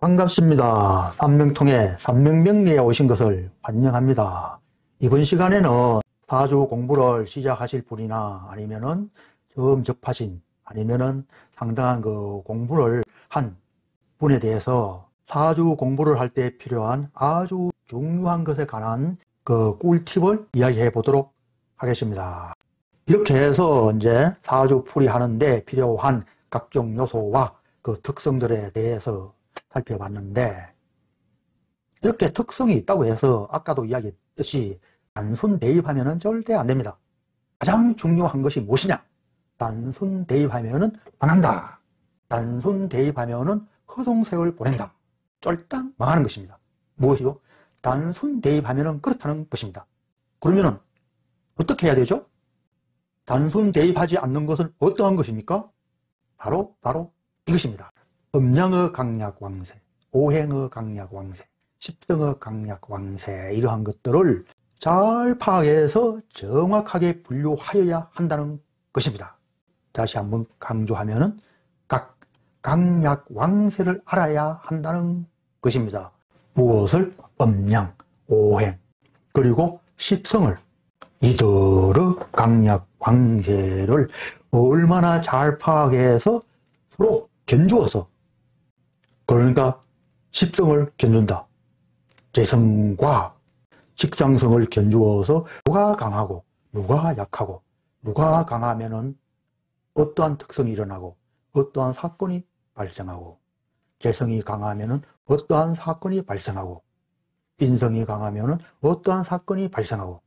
반갑습니다. 삼명통의 삼명명리에 오신 것을 환영합니다. 이번 시간에는 사주 공부를 시작하실 분이나 아니면은 처음 접하신 아니면은 상당한 공부를 한 분에 대해서 사주 공부를 할 때 필요한 아주 중요한 것에 관한 꿀팁을 이야기해 보도록 하겠습니다. 이렇게 해서 이제 사주 풀이 하는데 필요한 각종 요소와 그 특성들에 대해서 살펴봤는데, 이렇게 특성이 있다고 해서 아까도 이야기했듯이 단순 대입하면 절대 안 됩니다. 가장 중요한 것이 무엇이냐? 단순 대입하면 망한다. 단순 대입하면 허송세월 보낸다. 쫄딱 망하는 것입니다. 무엇이요? 단순 대입하면 그렇다는 것입니다. 그러면 어떻게 해야 되죠? 단순 대입하지 않는 것은 어떠한 것입니까? 바로 이것입니다. 음양의 강약 왕세, 오행의 강약 왕세, 십성의 강약 왕세, 이러한 것들을 잘 파악해서 정확하게 분류하여야 한다는 것입니다. 다시 한번 강조하면은 각 강약 왕세를 알아야 한다는 것입니다. 무엇을? 음양, 오행, 그리고 십성을, 이들의 강약 왕세를 얼마나 잘 파악해서 서로 견주어서, 그러니까 십성을 견준다. 재성과 직장성을 견주어서 누가 강하고 누가 약하고 누가 강하면은 어떠한 특성이 일어나고 어떠한 사건이 발생하고, 재성이 강하면은 어떠한 사건이 발생하고, 인성이 강하면은 어떠한 사건이 발생하고,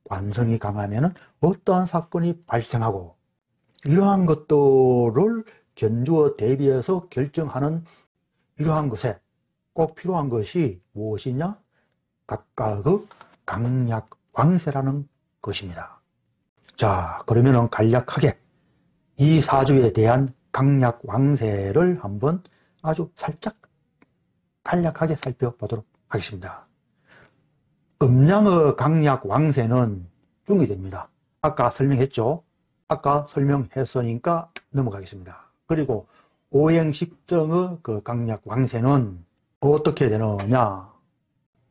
관성이 강하면은 어떠한 사건이 발생하고, 이러한 것들을 견주어 대비해서 결정하는 이러한 것에 꼭 필요한 것이 무엇이냐? 각각의 강약 왕세라는 것입니다. 자, 그러면은 간략하게 이 사주에 대한 강약 왕세를 한번 아주 살짝 간략하게 살펴보도록 하겠습니다. 음양의 강약 왕세는 중이 됩니다. 아까 설명했죠? 아까 설명했으니까 넘어가겠습니다. 그리고 오행십정의 강약 왕세는 어떻게 되느냐?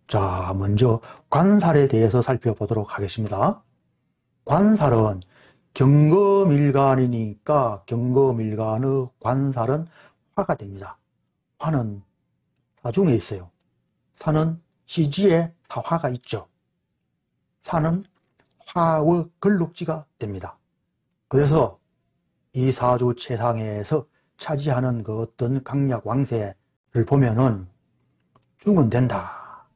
자, 먼저 관살에 대해서 살펴보도록 하겠습니다. 관살은 경거밀간이니까 경거밀간의 관살은 화가 됩니다. 화는 사중에 있어요. 사는 시지에 사화가 있죠. 사는 화의 걸록지가 됩니다. 그래서 이 사주 최상에서 차지하는 어떤 강약 왕세를 보면은 중은 된다,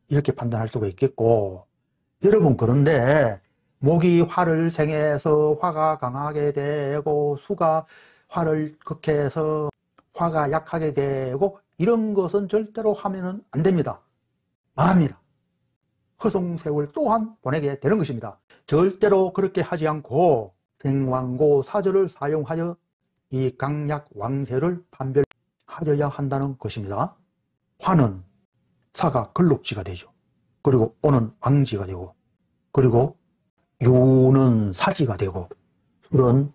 이렇게 판단할 수가 있겠고, 여러분 그런데 목이 화를 생해서 화가 강하게 되고 수가 화를 극해서 화가 약하게 되고, 이런 것은 절대로 하면은 안 됩니다. 망합니다. 허송세월 또한 보내게 되는 것입니다. 절대로 그렇게 하지 않고 생왕고 사절을 사용하여 이 강약 왕세를 판별하여야 한다는 것입니다. 화는 사가 걸록지가 되죠. 그리고 오는 왕지가 되고, 그리고 유는 사지가 되고, 술은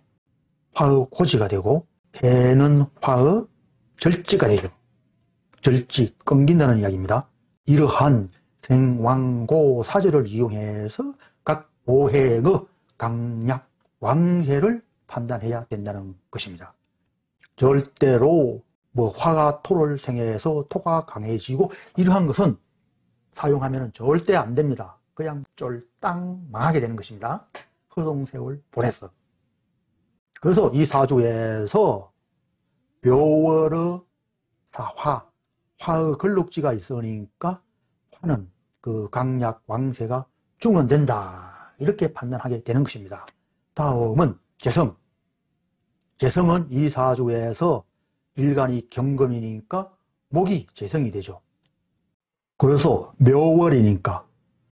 화의 고지가 되고, 해는 화의 절지가 되죠. 절지, 끊긴다는 이야기입니다. 이러한 생왕고 사절을 이용해서 각 오행의 강약 왕세를 판단해야 된다는 것입니다. 절대로 화가 토를 생해서 토가 강해지고 이러한 것은 사용하면 절대 안 됩니다. 그냥 쫄딱 망하게 되는 것입니다. 허송세월 보냈어. 그래서 이 사주에서 묘월의 사화, 화의 걸록지가 있으니까 화는 그 강약 왕세가 중언된다, 이렇게 판단하게 되는 것입니다. 다음은 재성. 재성은 이 사주에서 일간이 경금이니까 목이 재성이 되죠. 그래서 묘월이니까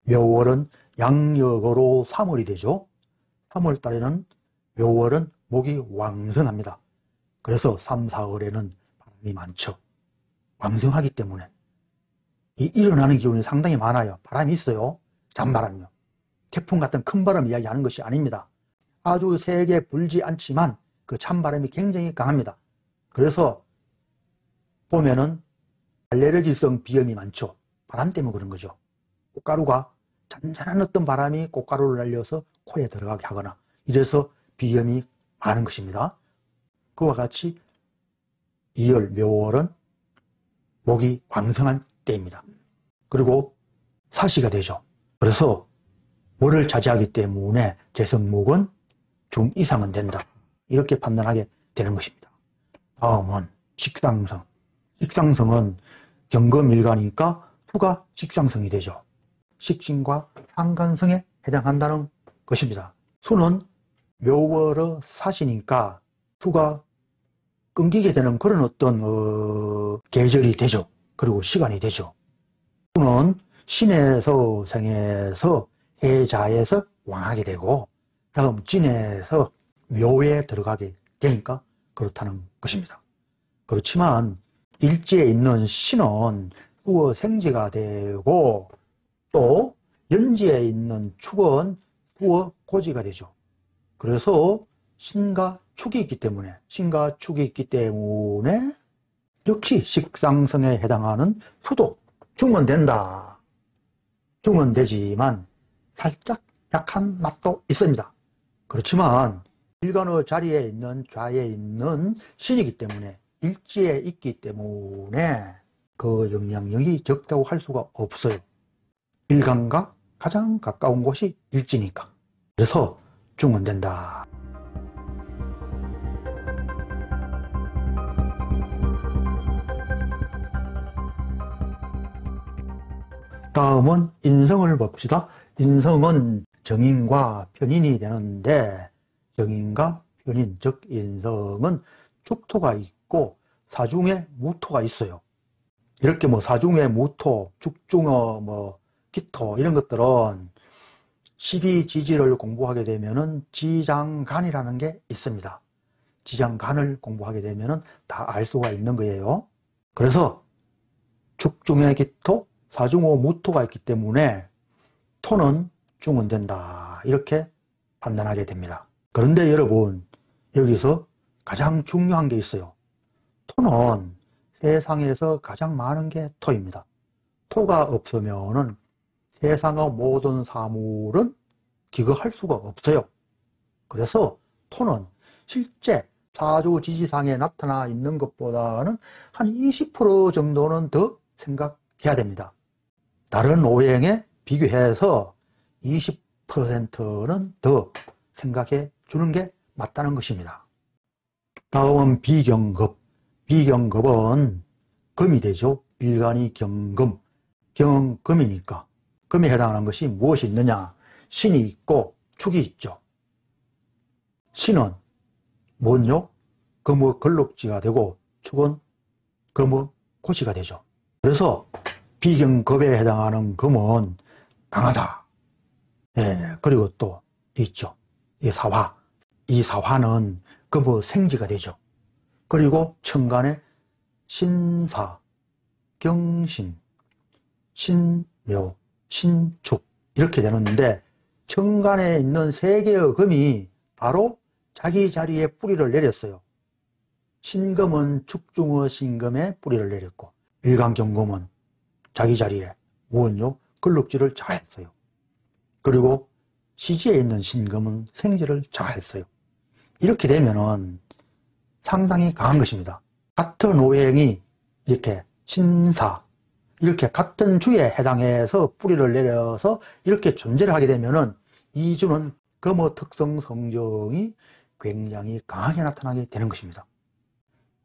묘월은 양력으로 3월이 되죠. 3월 달에는 묘월은 목이 왕성합니다. 그래서 3, 4월에는 바람이 많죠. 왕성하기 때문에 일어나는 기운이 상당히 많아요. 바람이 있어요. 잔바람이요. 태풍 같은 큰 바람 이야기하는 것이 아닙니다. 아주 세게 불지 않지만 그 찬바람이 굉장히 강합니다. 그래서 보면은 알레르기성 비염이 많죠. 바람 때문에 그런 거죠. 꽃가루가 잔잔한 어떤 바람이 꽃가루를 날려서 코에 들어가게 하거나 이래서 비염이 많은 것입니다. 그와 같이 2월, 묘월은 목이 왕성한 때입니다. 그리고 사시가 되죠. 그래서 월을 차지하기 때문에 재성목은 중 이상은 된다. 이렇게 판단하게 되는 것입니다. 다음은 식상성. 식상성은 경금일간이니까 수가 식상성이 되죠. 식신과 상관성에 해당한다는 것입니다. 수는 묘월의 사시니까 수가 끊기게 되는 그런 어떤 계절이 되죠. 그리고 시간이 되죠. 수는 신에서 생에서 해자에서 왕하게 되고 다음 진에서 묘에 들어가게 되니까 그렇다는 것입니다. 그렇지만 일지에 있는 신은 수의 생지가 되고 또 연지에 있는 축은 수의 고지가 되죠. 그래서 신과 축이 있기 때문에 역시 식상성에 해당하는 수도 중은 된다. 중은 되지만 살짝 약한 맛도 있습니다. 그렇지만 일간의 자리에 있는 좌에 있는 신이기 때문에 일지에 있기 때문에 그 영향력이 적다고 할 수가 없어요. 일간과 가장 가까운 곳이 일지니까. 그래서 중은 된다. 다음은 인성을 봅시다. 인성은 정인과 편인이 되는데 정인과 편인, 즉 인성은 축토가 있고 사중에 무토가 있어요. 이렇게 사중에 무토, 축중어, 기토 이런 것들은 12지지를 공부하게 되면은 지장간이라는 게 있습니다. 지장간을 공부하게 되면은 다 알 수가 있는 거예요. 그래서 축중에 기토, 사중호 무토가 있기 때문에 토는 중은 된다. 이렇게 판단하게 됩니다. 그런데 여러분, 여기서 가장 중요한 게 있어요. 토는 세상에서 가장 많은 게 토입니다. 토가 없으면은 세상의 모든 사물은 기거할 수가 없어요. 그래서 토는 실제 사주지지상에 나타나 있는 것보다는 한 20% 정도는 더 생각해야 됩니다. 다른 오행에 비교해서 20%는 더 생각해 주는 게 맞다는 것입니다. 다음은 비경급. 비경급은 금이 되죠. 일간이 경금. 경금이니까. 금에 해당하는 것이 무엇이 있느냐? 신이 있고 축이 있죠. 신은 뭔요? 금의 걸록지가 되고 축은 금의 고지가 되죠. 그래서 비경급에 해당하는 금은 강하다. 예, 그리고 또 있죠. 이 사화. 이 사화는 금의 생지가 되죠. 그리고 천간에 신사, 경신, 신묘, 신축 이렇게 되는데 천간에 있는 세 개의 금이 바로 자기 자리에 뿌리를 내렸어요. 신금은 축중의 신금에 뿌리를 내렸고 일간경금은 자기 자리에 무언요? 걸룩지를 자했어요. 그리고 시지에 있는 신금은 생지를 자했어요. 이렇게 되면은 상당히 강한 것입니다. 같은 오행이 이렇게 신사, 이렇게 같은 주에 해당해서 뿌리를 내려서 이렇게 존재를 하게 되면은 이 주는 금의 특성 성정이 굉장히 강하게 나타나게 되는 것입니다.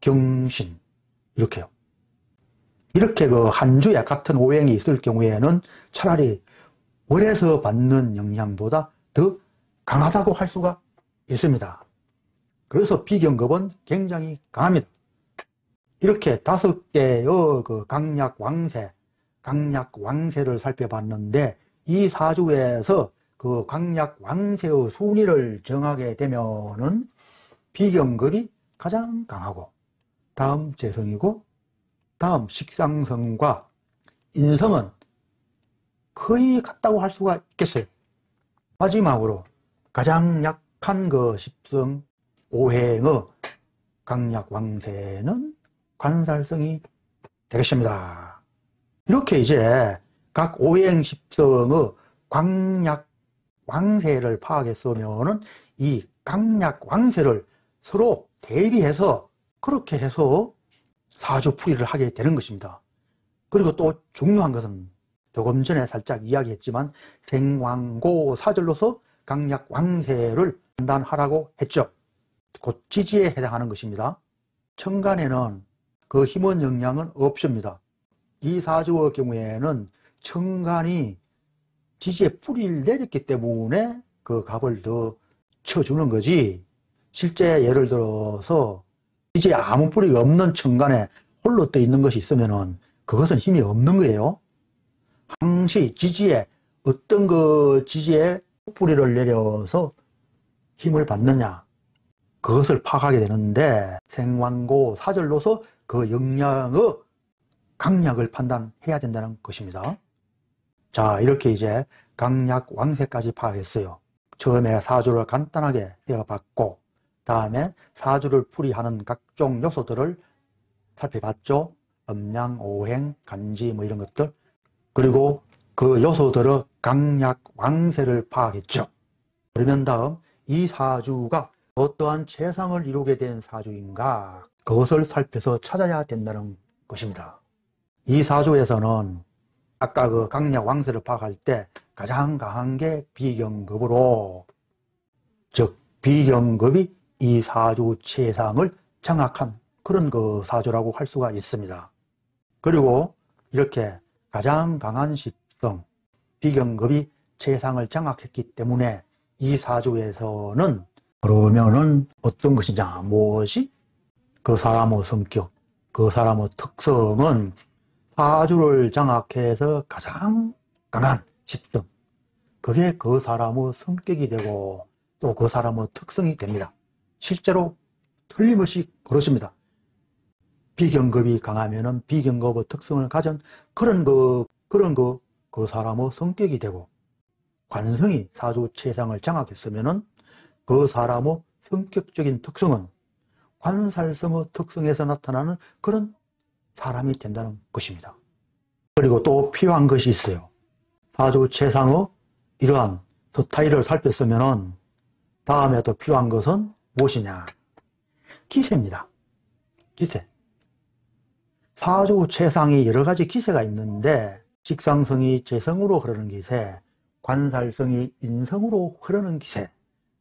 경신, 이렇게요. 이렇게 그 한 주에 같은 오행이 있을 경우에는 차라리 월에서 받는 영향보다 더 강하다고 할 수가 있습니다. 그래서 비경급은 굉장히 강합니다. 이렇게 5개의 그 강약 왕세를 살펴봤는데 이 사주에서 그 강약 왕세의 순위를 정하게 되면은 비경급이 가장 강하고 다음 재성이고 다음 식상성과 인성은 거의 같다고 할 수가 있겠어요. 마지막으로 가장 약한 그 십성 오행의 강약 왕세는 관살성이 되겠습니다. 이렇게 이제 각 오행십성의 광약 왕세를 파악했으면은 이 강약 왕세를 서로 대비해서 그렇게 해서 사주풀이를 하게 되는 것입니다. 그리고 또 중요한 것은 조금 전에 살짝 이야기했지만 생왕고 사절로서 강약 왕세를 판단하라고 했죠. 곧 지지에 해당하는 것입니다. 천간에는 그 힘은 영향은 없습니다. 이 사주의 경우에는 천간이 지지에 뿌리를 내렸기 때문에 그 값을 더 쳐주는 거지, 실제 예를 들어서 지지에 아무 뿌리가 없는 천간에 홀로 떠 있는 것이 있으면은 그것은 힘이 없는 거예요. 항시 지지에 어떤 그 지지에 뿌리를 내려서 힘을 받느냐, 그것을 파악하게 되는데 생왕고 사절로서 그 영향의 강약을 판단해야 된다는 것입니다. 자, 이렇게 이제 강약 왕세까지 파악했어요. 처음에 사주를 간단하게 세어봤고, 다음에 사주를 풀이하는 각종 요소들을 살펴봤죠. 음양, 오행, 간지 뭐 이런 것들. 그리고 그 요소들의 강약 왕세를 파악했죠. 그러면 다음 이 사주가 어떠한 재상을 이루게 된 사주인가, 그것을 살펴서 찾아야 된다는 것입니다. 이 사주에서는 아까 그 강약 왕세를 파악할 때 가장 강한 게 비경급으로, 즉 비경급이 이 사주 재상을 장악한 그런 그 사주라고 할 수가 있습니다. 그리고 이렇게 가장 강한 십성 비경급이 재상을 장악했기 때문에 이 사주에서는 그러면은 어떤 것이냐, 무엇이? 그 사람의 성격, 그 사람의 특성은 사주를 장악해서 가장 강한 십성, 그게 그 사람의 성격이 되고 또 그 사람의 특성이 됩니다. 실제로 틀림없이 그렇습니다. 비경급이 강하면은 비경급의 특성을 가진 그 사람의 성격이 되고, 관성이 사주 재상을 장악했으면은 그 사람의 성격적인 특성은 관살성의 특성에서 나타나는 그런 사람이 된다는 것입니다. 그리고 또 필요한 것이 있어요. 사주 재상의 이러한 스타일을 살폈으면은 다음에 또 필요한 것은 무엇이냐? 기세입니다. 기세. 사주 재상이 여러 가지 기세가 있는데, 직상성이 재성으로 흐르는 기세, 관살성이 인성으로 흐르는 기세,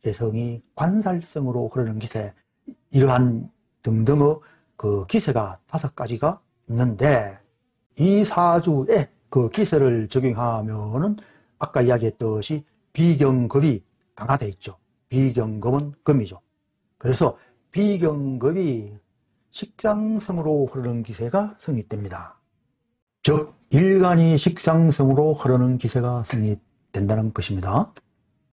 재성이 관살성으로 흐르는 기세, 이러한 등등의 그 기세가 5가지가 있는데, 이 사주에 그 기세를 적용하면은 아까 이야기했듯이 비경급이 강화되어 있죠. 비경급은 금이죠. 그래서 비경급이 식상성으로 흐르는 기세가 성립됩니다. 즉 일간이 식상성으로 흐르는 기세가 성립된다는 것입니다.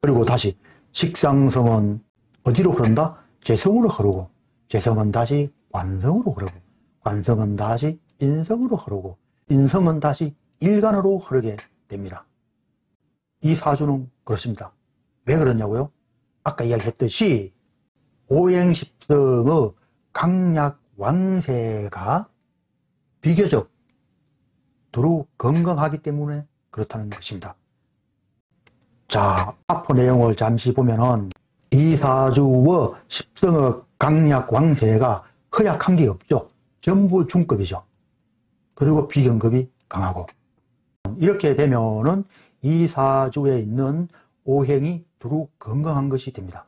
그리고 다시 식상성은 어디로 흐른다? 재성으로 흐르고, 재성은 다시 관성으로 흐르고, 관성은 다시 인성으로 흐르고, 인성은 다시 일간으로 흐르게 됩니다. 이 사주는 그렇습니다. 왜 그러냐고요? 아까 이야기했듯이 오행십성의 강약 왕세가 비교적 두루 건강하기 때문에 그렇다는 것입니다. 자, 앞의 내용을 잠시 보면은 이 사주의 십성의 강약 왕세가 허약한 게 없죠. 전부 중급이죠. 그리고 비경급이 강하고, 이렇게 되면은 이 사주에 있는 오행이 두루 건강한 것이 됩니다.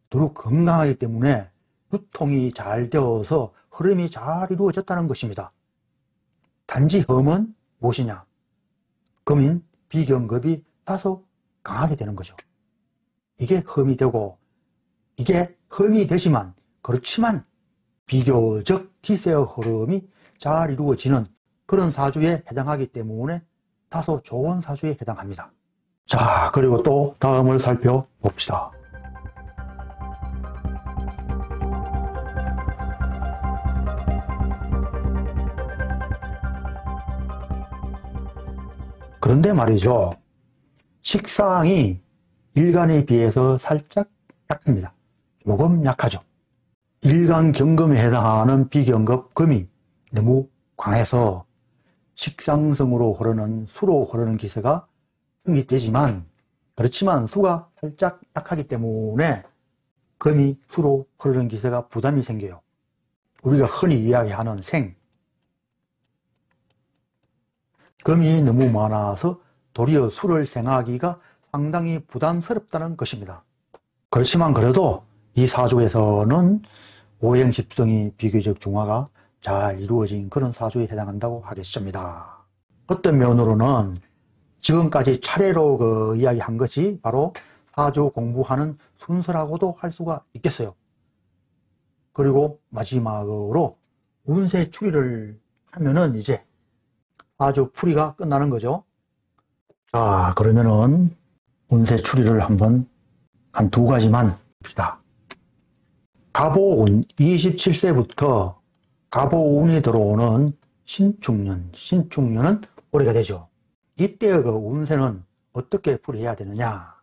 두루 건강하기 때문에 유통이 잘 되어서 흐름이 잘 이루어졌다는 것입니다. 단지 험은 무엇이냐? 금인 비경급이 다소 강하게 되는 거죠. 이게 험이 되고, 이게 험이 되지만, 그렇지만 비교적 기세의 흐름이 잘 이루어지는 그런 사주에 해당하기 때문에 다소 좋은 사주에 해당합니다. 자, 그리고 또 다음을 살펴봅시다. 그런데 말이죠, 식상이 일간에 비해서 살짝 약합니다. 조금 약하죠. 일간 경금에 해당하는 비경급 금이 너무 강해서 식상성으로 흐르는 수로 흐르는 기세가 성립되지만, 그렇지만 수가 살짝 약하기 때문에 금이 수로 흐르는 기세가 부담이 생겨요. 우리가 흔히 이야기하는 생, 금이 너무 많아서 도리어 수를 생하기가 상당히 부담스럽다는 것입니다. 그렇지만 그래도 이 사주에서는 오행십성이 비교적 중화가 잘 이루어진 그런 사주에 해당한다고 하겠습니다. 어떤 면으로는 지금까지 차례로 이야기한 것이 바로 사주 공부하는 순서라고도 할 수가 있겠어요. 그리고 마지막으로 운세 추리를 하면은 이제 사주 풀이가 끝나는 거죠. 자, 그러면은 운세 추리를 한번 한 두 가지만 봅시다. 갑오운 27세부터 갑오운이 들어오는 신축년, 신축년은 올해가 되죠. 이때의 그 운세는 어떻게 풀이해야 되느냐?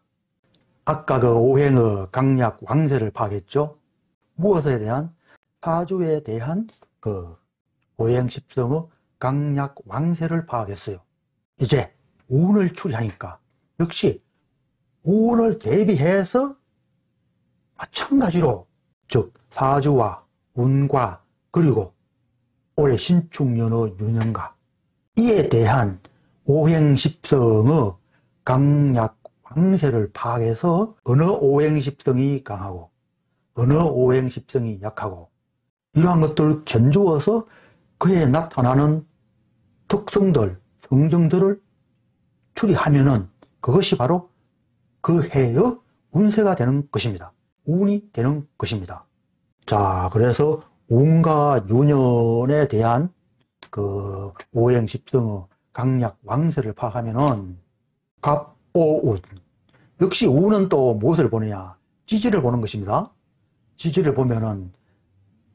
아까 그 오행의 강약 왕세를 파악했죠. 무엇에 대한? 사주에 대한 그 오행십성의 강약 왕세를 파악했어요. 이제 운을 추리하니까 역시 운을 대비해서 마찬가지로, 즉 사주와 운과 그리고 올해 신축년의 윤년과 이에 대한 오행십성의 강약 왕세를 파악해서 어느 오행십성이 강하고 어느 오행십성이 약하고 이러한 것들을 견주어서 그에 나타나는 특성들, 성정들을 추리하면은 그것이 바로 그 해의 운세가 되는 것입니다. 운이 되는 것입니다. 자, 그래서 운과 유년에 대한 그 오행십성의 강약 왕세를 파악하면은 갑오운, 역시 운은 또 무엇을 보느냐? 지지를 보는 것입니다. 지지를 보면은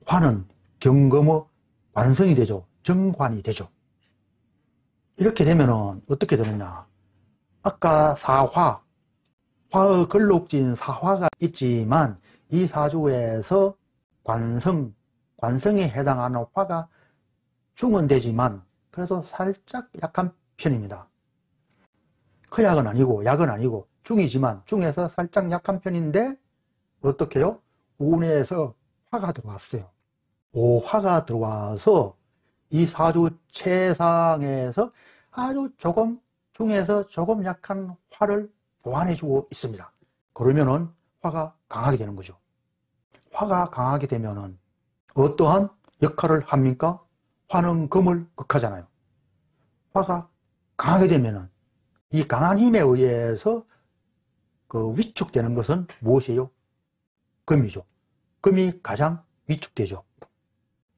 화는 경금의 완성이 되죠. 정관이 되죠. 이렇게 되면은 어떻게 되느냐? 아까 사화, 화의 걸록진 사화가 있지만 이 사주에서 관성에 해당하는 화가 중은 되지만 그래도 살짝 약한 편입니다. 허약은 아니고 약은 아니고 중이지만 중에서 살짝 약한 편인데 어떻게 해요? 운에서 화가 들어왔어요. 오화가 들어와서 이 사주 최상에서 아주 조금 중에서 조금 약한 화를 보완해주고 있습니다. 그러면은 화가 강하게 되는 거죠. 화가 강하게 되면은 어떠한 역할을 합니까? 화는 금을 극하잖아요. 화가 강하게 되면은 이 강한 힘에 의해서 그 위축되는 것은 무엇이에요? 금이죠. 금이 가장 위축되죠.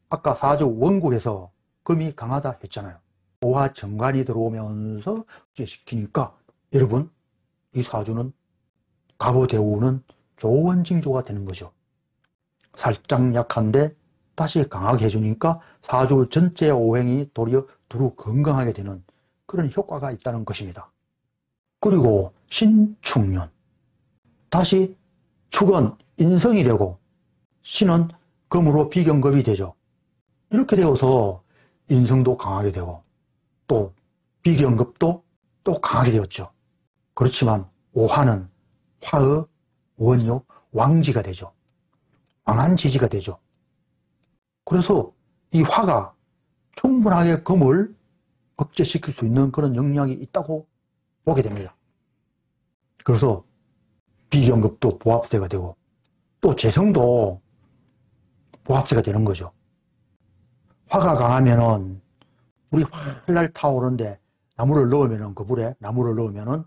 아까 사주 원국에서 금이 강하다 했잖아요. 오화 정관이 들어오면서 시키니까 여러분 이 사주는 갑오대오는 좋은 징조가 되는 거죠. 살짝 약한데 다시 강하게 해주니까 사주 전체 오행이 도리어 두루 건강하게 되는 그런 효과가 있다는 것입니다. 그리고 신축년, 다시 축은 인성이 되고 신은 금으로 비경급이 되죠. 이렇게 되어서 인성도 강하게 되고 또 비경급도 또 강하게 되었죠. 그렇지만 오화는 화의 원이요 왕지가 되죠. 왕한 지지가 되죠. 그래서 이 화가 충분하게 금을 억제시킬 수 있는 그런 영향이 있다고 보게 됩니다. 그래서 비경급도 보합세가 되고 또 재성도 보합세가 되는 거죠. 화가 강하면은 물이 활활 타오르는데 나무를 넣으면은 그 물에 나무를 넣으면은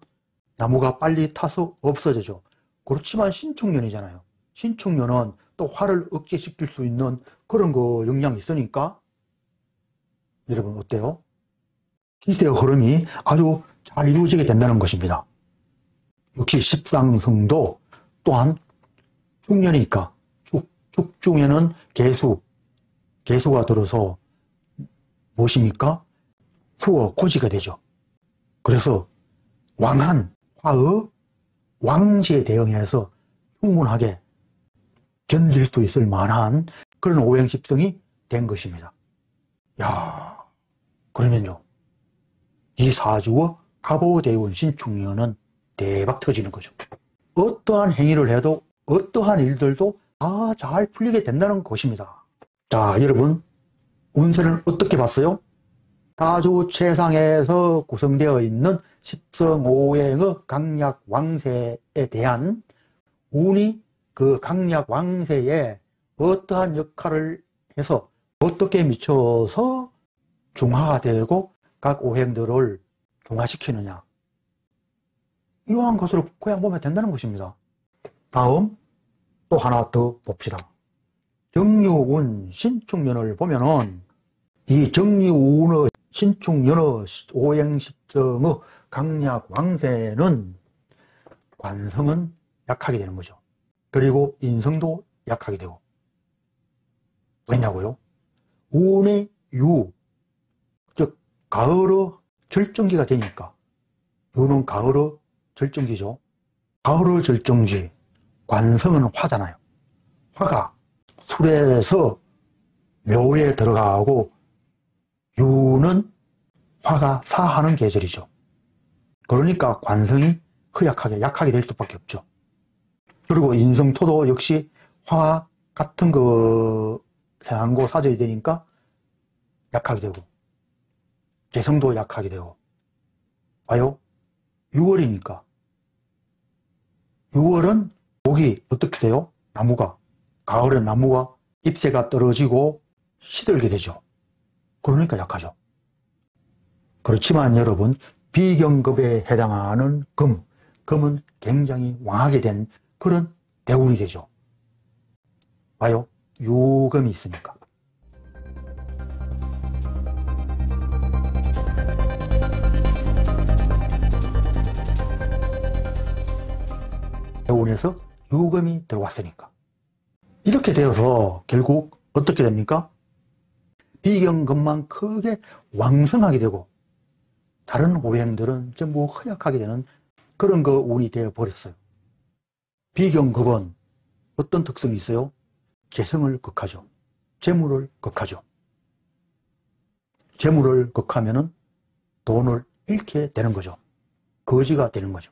나무가 빨리 타서 없어지죠. 그렇지만 신축년이잖아요. 신축년은 또 화를 억제시킬 수 있는 그런 거 영향이 있으니까 여러분 어때요? 기세의 흐름이 아주 잘 이루어지게 된다는 것입니다. 역시 십상승도 또한 축년이니까 축중에는 개수가 들어서 무엇입니까? 수어 고지가 되죠. 그래서 왕한 화의 왕지에 대응해서 충분하게 견딜 수 있을 만한 그런 오행십성이 된 것입니다. 야, 그러면요, 이 사주의 갑오대운 신축년은 대박 터지는 거죠. 어떠한 행위를 해도 어떠한 일들도 다 잘 풀리게 된다는 것입니다. 자, 여러분, 운세는 어떻게 봤어요? 사주 최상에서 구성되어 있는 십성오행의 강약 왕세에 대한 운이 그 강약 왕세에 어떠한 역할을 해서 어떻게 미쳐서 중화가 되고 각 오행들을 중화시키느냐, 이러한 것으로 그냥 보면 된다는 것입니다. 다음 또 하나 더 봅시다. 정유운 신축년을 보면은 이 정유운의 신축년의 오행십성의 강약 왕세는 관성은 약하게 되는 거죠. 그리고 인성도 약하게 되고. 왜냐고요? 운의 유, 즉 가을의 절정기가 되니까. 유는 가을의 절정기죠. 가을의 절정지, 관성은 화잖아요. 화가 술에서 묘에 들어가고, 유는 화가 사하는 계절이죠. 그러니까 관성이 허약하게, 약하게 될 수밖에 없죠. 그리고 인성토도 역시 화 같은 거 생한고 사져야 되니까 약하게 되고, 재성도 약하게 되고. 봐요? 6월이니까. 6월은 목이 어떻게 돼요? 나무가. 가을엔 나무가 잎새가 떨어지고 시들게 되죠. 그러니까 약하죠. 그렇지만 여러분, 비경급에 해당하는 금, 금은 굉장히 왕하게 된 그런 대운이 되죠. 봐요? 유금이 있으니까. 대운에서 유금이 들어왔으니까. 이렇게 되어서 결국 어떻게 됩니까? 비경금만 크게 왕성하게 되고 다른 오행들은 전부 허약하게 되는 그런 그 운이 되어 버렸어요. 비경금은 어떤 특성이 있어요? 재성을 극하죠. 재물을 극하죠. 재물을 극하면은 돈을 잃게 되는 거죠. 거지가 되는 거죠.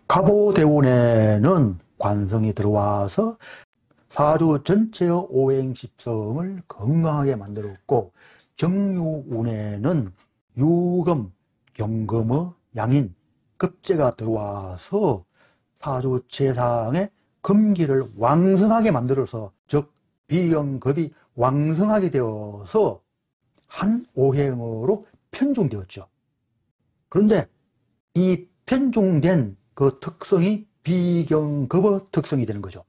갑오대운에는 관성이 들어와서 사주 전체의 오행십성을 건강하게 만들었고, 정유운에는 유금, 경금의 양인, 급제가 들어와서 사주 최상의 금기를 왕성하게 만들어서, 즉 비경급이 왕성하게 되어서 한 오행으로 편중되었죠. 그런데 이 편중된 그 특성이 비경급의 특성이 되는 거죠.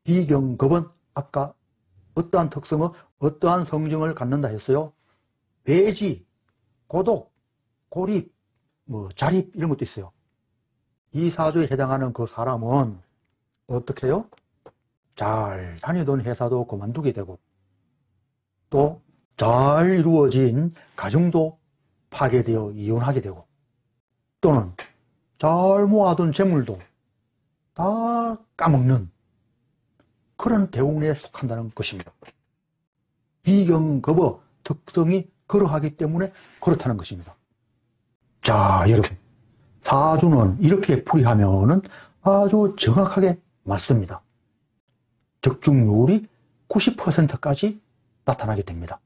비경급은 아까 어떠한 특성의 어떠한 성정을 갖는다 했어요? 배지, 고독, 고립, 자립 이런 것도 있어요. 이 사주에 해당하는 그 사람은 어떻게 해요? 잘 다니던 회사도 그만두게 되고, 또 잘 이루어진 가정도 파괴되어 이혼하게 되고, 또는 잘 모아둔 재물도 다 까먹는 그런 대운에 속한다는 것입니다. 비경급의 특성이 그러하기 때문에 그렇다는 것입니다. 자, 여러분, 사주는 이렇게 풀이하면은 아주 정확하게 맞습니다. 적중률이 90%까지 나타나게 됩니다.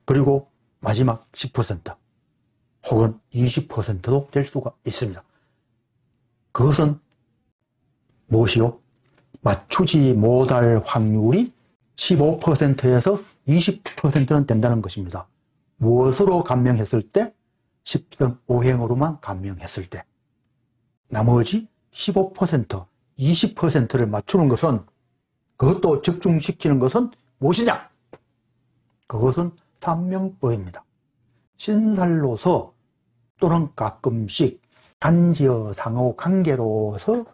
그리고 마지막 10% 혹은 20%도 될 수가 있습니다. 그것은 무엇이요? 맞추지 못할 확률이 15%에서 20%는 된다는 것입니다. 무엇으로 감명했을 때? 십성 오행으로만 감명했을 때. 나머지 15%, 20%를 맞추는 것은, 그것도 적중시키는 것은 무엇이냐? 그것은 삼명법입니다. 신살로서 또는 가끔씩 단지어 상호 관계로서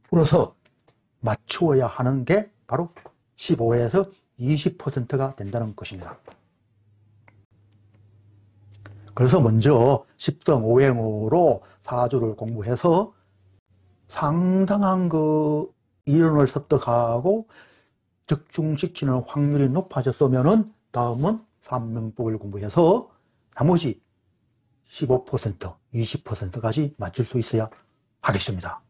풀어서 맞추어야 하는 게 바로 15에서 20%가 된다는 것입니다. 그래서 먼저 십성 오행으로 사주를 공부해서 상당한 그 이론을 습득하고 적중시키는 확률이 높아졌으면은 다음은 삼명법을 공부해서 나머지 15%, 20%까지 맞출 수 있어야 하겠습니다.